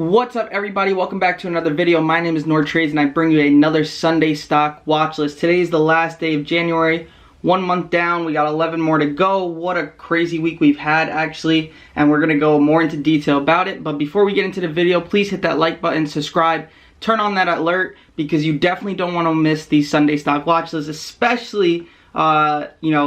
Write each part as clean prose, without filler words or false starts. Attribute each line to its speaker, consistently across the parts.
Speaker 1: What's up, everybody? Welcome back to another video. My name is Nour and I bring you another Sunday stock watch list. Today is the last day of January. 1 month down, we got 11 more to go. What a crazy week we've had, actually, and we're gonna go more into detail about it. But before we get into the video, please hit that like button, subscribe, turn on that alert, because you definitely don't want to miss these Sunday stock watch lists, especially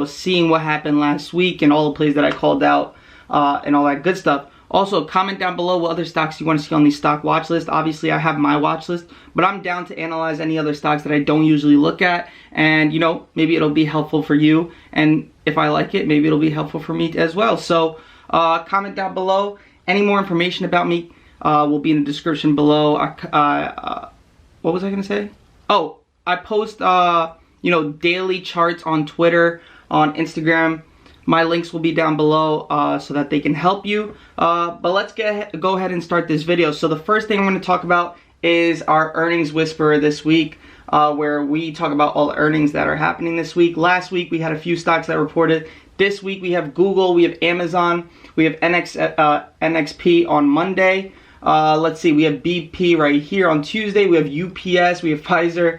Speaker 1: seeing what happened last week and all the plays that I called out and all that good stuff. Also, comment down below what other stocks you want to see on these stock watch list. Obviously, I have my watch list, but I'm down to analyze any other stocks that I don't usually look at. And, maybe it'll be helpful for you. And if I like it, maybe it'll be helpful for me as well. So, comment down below. Any more information about me will be in the description below. What was I going to say? Oh, I post, daily charts on Twitter, on Instagram. My links will be down below so that they can help you. But let's go ahead and start this video. So the first thing I'm going to talk about is our earnings whisperer this week, where we talk about all the earnings that are happening this week. Last week we had a few stocks that reported. This week we have Google, we have Amazon, we have NXP on Monday. Let's see, we have BP right here on Tuesday. We have UPS, we have Pfizer.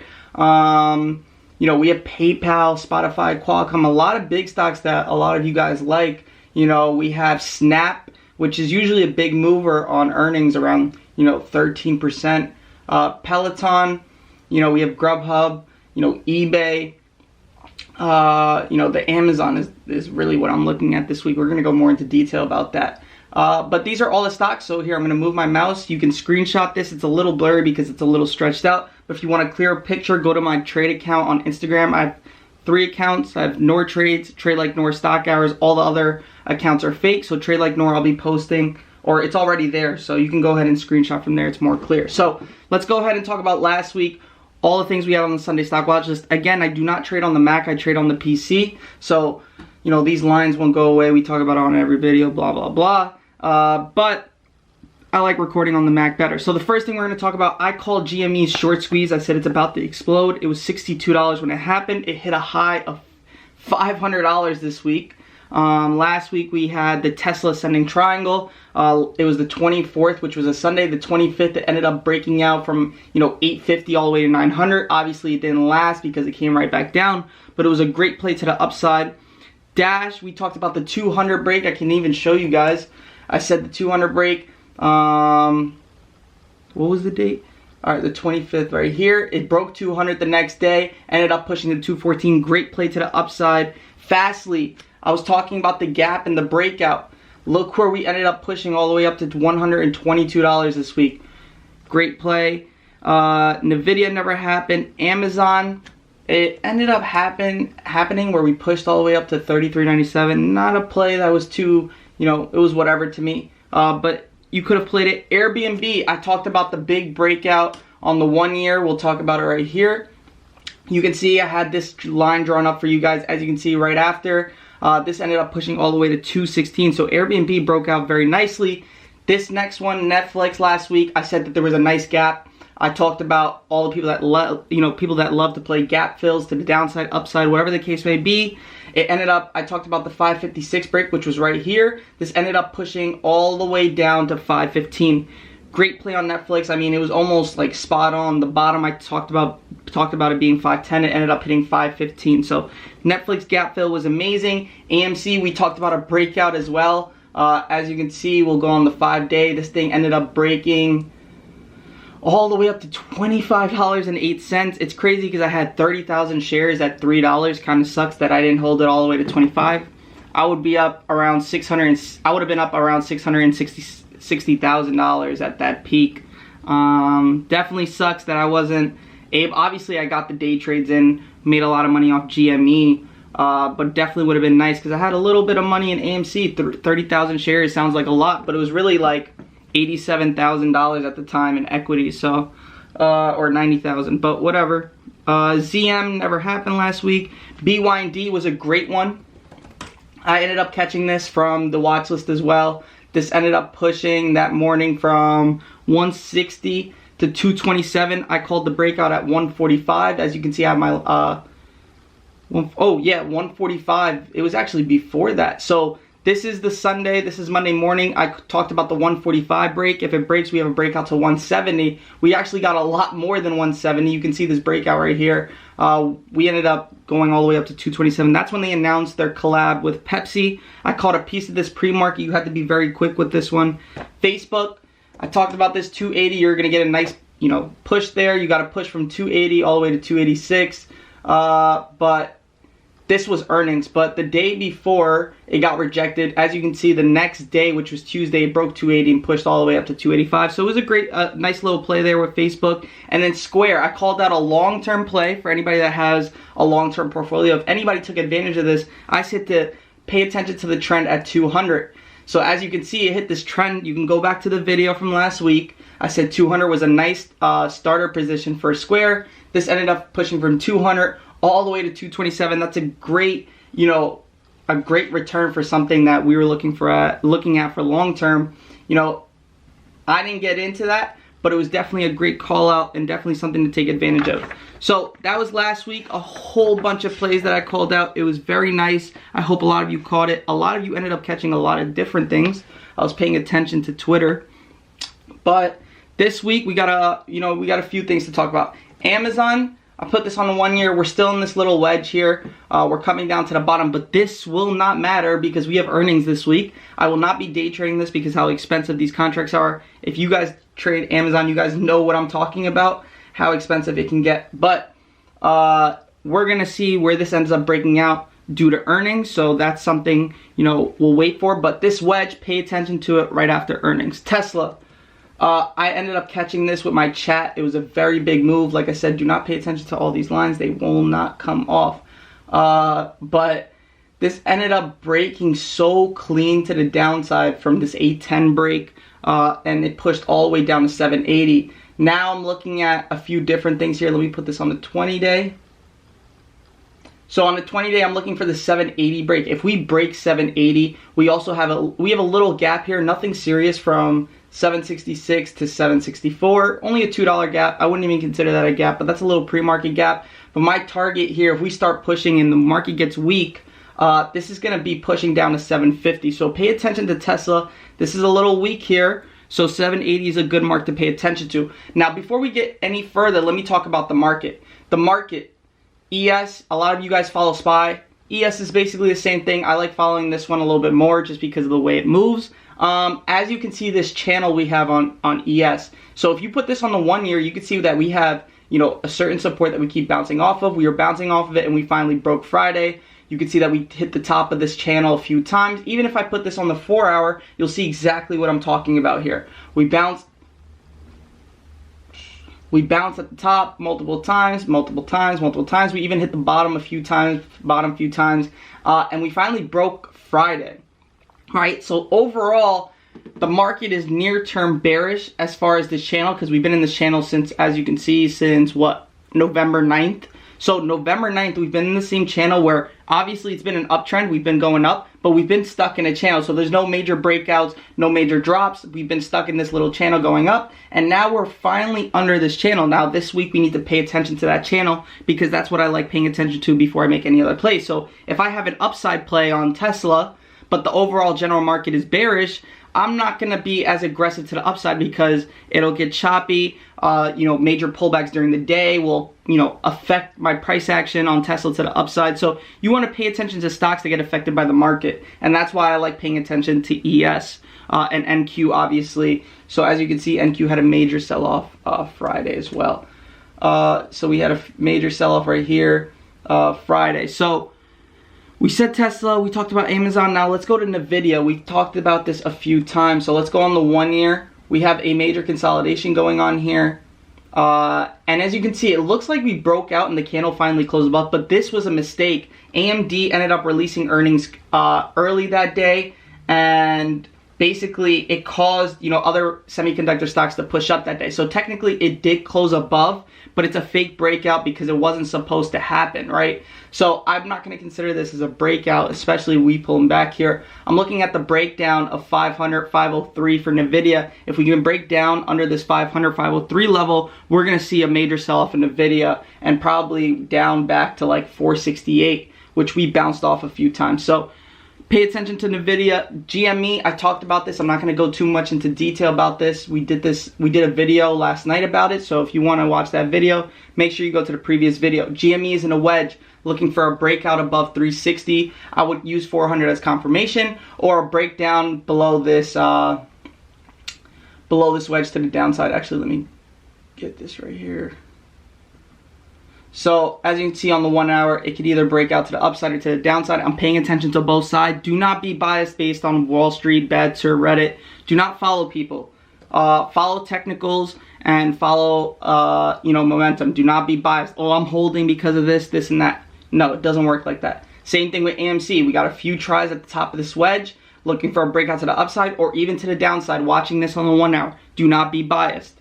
Speaker 1: We have PayPal, Spotify, Qualcomm, a lot of big stocks that a lot of you guys like. We have Snap, which is usually a big mover on earnings, around 13%. Peloton, we have Grubhub, eBay. The Amazon is really what I'm looking at this week. We're gonna go more into detail about that. But these are all the stocks. So here I'm gonna move my mouse. You can screenshot this. It's a little blurry because it's a little stretched out. But if you want a clearer picture, go to my trade account on Instagram. I have 3 accounts. I have Nour Trades, Trade Like Nour, StockHours. All the other accounts are fake. So Trade Like Nour, I'll be posting, or it's already there. So you can go ahead and screenshot from there. It's more clear. So let's go ahead and talk about last week. All the things we have on the Sunday stock watch list. Again, I do not trade on the Mac. I trade on the PC. So, these lines won't go away. We talk about it on every video, blah, blah, blah. But I like recording on the Mac better. So the first thing we're going to talk about, I called GME's short squeeze. I said it's about to explode. It was $62 when it happened. It hit a high of $500 this week. Last week we had the Tesla ascending triangle. It was the 24th, which was a Sunday. The 25th, it ended up breaking out from, 850 all the way to 900. Obviously, it didn't last because it came right back down. But it was a great play to the upside. Dash, we talked about the 200 break. I can even show you guys. I said the 200 break. What was the date? Alright, the 25th right here. It broke 200 the next day. Ended up pushing to 214. Great play to the upside. Fastly, I was talking about the gap and the breakout. Look where we ended up pushing all the way up to $122 this week. Great play. Nvidia never happened. Amazon, it ended up happening where we pushed all the way up to $33.97. Not a play that was too, it was whatever to me. But you could have played it. Airbnb, I talked about the big breakout on the 1 year. We'll talk about it right here. You can see I had this line drawn up for you guys. As you can see right after, this ended up pushing all the way to 216. So Airbnb broke out very nicely. This next one, Netflix, last week, I said that there was a nice gap. I talked about all the people that love to play gap fills to the downside, upside, whatever the case may be. It ended up, I talked about the 556 break, which was right here. This ended up pushing all the way down to 515. Great play on Netflix. I mean, it was almost like spot on. The bottom I talked about it being 510. It ended up hitting 515. So Netflix gap fill was amazing. AMC, we talked about a breakout as well. As you can see, we'll go on the 5-day. This thing ended up breaking all the way up to $25.08. It's crazy because I had 30,000 shares at $3. Kind of sucks that I didn't hold it all the way to 25. I would be up around I would have been up around $660,000 at that peak. Definitely sucks that I wasn't able. Obviously, I got the day trades in, made a lot of money off GME. But definitely would have been nice because I had a little bit of money in AMC. 30,000 shares sounds like a lot, but it was really like $87,000 at the time in equity, so or 90,000, but whatever. ZM never happened last week. BYD was a great one. I ended up catching this from the watch list as well. This ended up pushing that morning from 160 to 227. I called the breakout at 145. As you can see, I have my 145. It was actually before that. So this is the Sunday, this is Monday morning. I talked about the 145 break. If it breaks, we have a breakout to 170. We actually got a lot more than 170. You can see this breakout right here. We ended up going all the way up to 227. That's when they announced their collab with Pepsi. I caught a piece of this pre-market. You have to be very quick with this one. Facebook, I talked about this 280. You're going to get a nice, push there. You got to push from 280 all the way to 286. But this was earnings, but the day before it got rejected, as you can see, the next day, which was Tuesday, it broke 280 and pushed all the way up to 285. So it was a great, nice little play there with Facebook. And then Square, I called that a long-term play for anybody that has a long-term portfolio. If anybody took advantage of this, I said to pay attention to the trend at 200. So as you can see, it hit this trend. You can go back to the video from last week. I said 200 was a nice starter position for Square. This ended up pushing from 200 all the way to 227. That's a great, a great return for something that we were looking at for long term. I didn't get into that, but it was definitely a great call out and definitely something to take advantage of. So that was last week, a whole bunch of plays that I called out. It was very nice. I hope a lot of you caught it. A lot of you ended up catching a lot of different things. I was paying attention to Twitter. But this week we got a few things to talk about. Amazon, I put this on the 1 year. We're still in this little wedge here. We're coming down to the bottom, but this will not matter because we have earnings this week. I will not be day trading this because how expensive these contracts are. If you guys trade Amazon, you guys know what I'm talking about, how expensive it can get. But we're going to see where this ends up breaking out due to earnings. So that's something, we'll wait for. But this wedge, pay attention to it right after earnings. Tesla. I ended up catching this with my chat. It was a very big move. Like I said, do not pay attention to all these lines. They will not come off. But this ended up breaking so clean to the downside from this 810 break. And it pushed all the way down to 780. Now I'm looking at a few different things here. Let me put this on the 20-day. So on the 20-day, I'm looking for the 780 break. If we break 780, we also have a little gap here. Nothing serious from 766 to 764, only a $2 gap. I wouldn't even consider that a gap, but that's a little pre-market gap. But my target here, if we start pushing and the market gets weak, this is going to be pushing down to 750. So pay attention to Tesla. This is a little weak here, so 780 is a good mark to pay attention to. Now, before we get any further, let me talk about the market. The market, ES, a lot of you guys follow SPY. ES is basically the same thing. I like following this one a little bit more just because of the way it moves. As you can see, this channel we have on ES. So if you put this on the 1 year, you can see that we have, a certain support that we keep bouncing off of. We are bouncing off of it and we finally broke Friday. You can see that we hit the top of this channel a few times. Even if I put this on the 4 hour, you'll see exactly what I'm talking about here. We bounced at the top multiple times. We even hit the bottom a few times, and we finally broke Friday. All right, so overall, the market is near-term bearish as far as this channel because we've been in this channel since, as you can see, since November 9th. So November 9th, we've been in the same channel where obviously it's been an uptrend. We've been going up, but we've been stuck in a channel. So there's no major breakouts, no major drops. We've been stuck in this little channel going up, and now we're finally under this channel. Now this week we need to pay attention to that channel because that's what I like paying attention to before I make any other play. So if I have an upside play on Tesla, but the overall general market is bearish, I'm not going to be as aggressive to the upside because it'll get choppy. Major pullbacks during the day will, affect my price action on Tesla to the upside. So you want to pay attention to stocks that get affected by the market. And that's why I like paying attention to ES and NQ, obviously. So as you can see, NQ had a major sell-off Friday as well. So we had a major sell-off right here Friday. So we said Tesla, we talked about Amazon. Now let's go to NVIDIA. We've talked about this a few times. So let's go on the 1 year. We have a major consolidation going on here. And as you can see, it looks like we broke out and the candle finally closed above, but this was a mistake. AMD ended up releasing earnings early that day, and basically it caused, other semiconductor stocks to push up that day. So technically it did close above, but it's a fake breakout because it wasn't supposed to happen, right? So I'm not going to consider this as a breakout, especially we pulling back here. I'm looking at the breakdown of 500, 503 for NVIDIA. If we can break down under this 500, 503 level, we're going to see a major sell-off in NVIDIA and probably down back to like 468, which we bounced off a few times. So Pay attention to NVIDIA. GME, I talked about this. I'm not going to go too much into detail about this. We did a video last night about it. So if you want to watch that video, make sure you go to the previous video. GME is in a wedge, looking for a breakout above 360. I would use 400 as confirmation, or a breakdown below this wedge to the downside. Actually, let me get this right here. So as you can see on the 1 hour, it could either break out to the upside or to the downside. I'm paying attention to both sides. Do not be biased based on Wall Street, bets, or Reddit. Do not follow people. Follow technicals and follow momentum. Do not be biased. Oh, I'm holding because of this, and that. No, it doesn't work like that. Same thing with AMC. We got a few tries at the top of this wedge, looking for a breakout to the upside or even to the downside, watching this on the 1 hour. Do not be biased.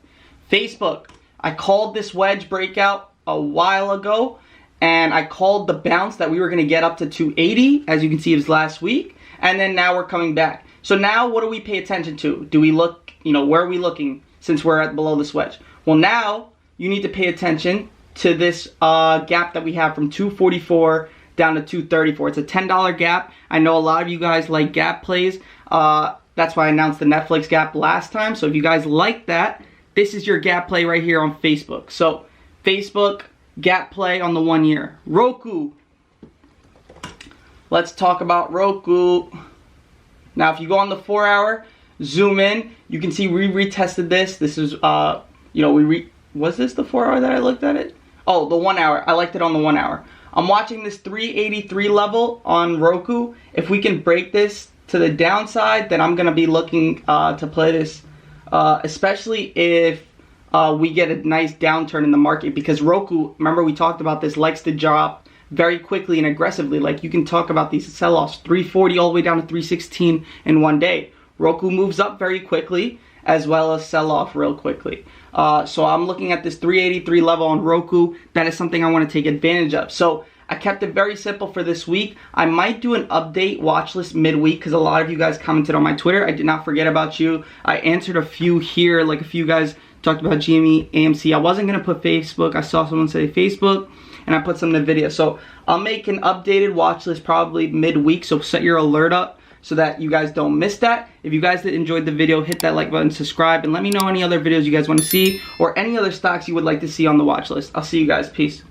Speaker 1: Facebook, I called this wedge breakout a while ago, and I called the bounce that we were going to get up to 280, as you can see it was last week, and then now we're coming back. So now what do we pay attention to? Do we look, where are we looking since we're at below this wedge? Well, now you need to pay attention to this gap that we have from 244 down to 234. It's a $10 gap. I know a lot of you guys like gap plays. That's why I announced the Netflix gap last time. So if you guys like that, this is your gap play right here on Facebook. So Facebook, gap play on the 1 year. Roku. Let's talk about Roku. Now, if you go on the 4 hour, zoom in, you can see we retested this. This is, was this the 4 hour that I looked at it? Oh, the 1 hour. I liked it on the 1 hour. I'm watching this 383 level on Roku. If we can break this to the downside, then I'm going to be looking to play this, especially if we get a nice downturn in the market, because Roku, remember we talked about this, likes to drop very quickly and aggressively. Like, you can talk about these sell-offs, 340 all the way down to 316 in 1 day. Roku moves up very quickly as well as sell off real quickly. So I'm looking at this 383 level on Roku. That is something I want to take advantage of. So I kept it very simple for this week. I might do an update watch list midweek because a lot of you guys commented on my Twitter. I did not forget about you. I answered a few here, like a few guys talked about GME, AMC. I wasn't going to put Facebook. I saw someone say Facebook, and I put some in the video. So I'll make an updated watch list probably midweek, so set your alert up so that you guys don't miss that. If you guys did enjoy the video, hit that like button, subscribe, and let me know any other videos you guys want to see or any other stocks you would like to see on the watch list. I'll see you guys. Peace.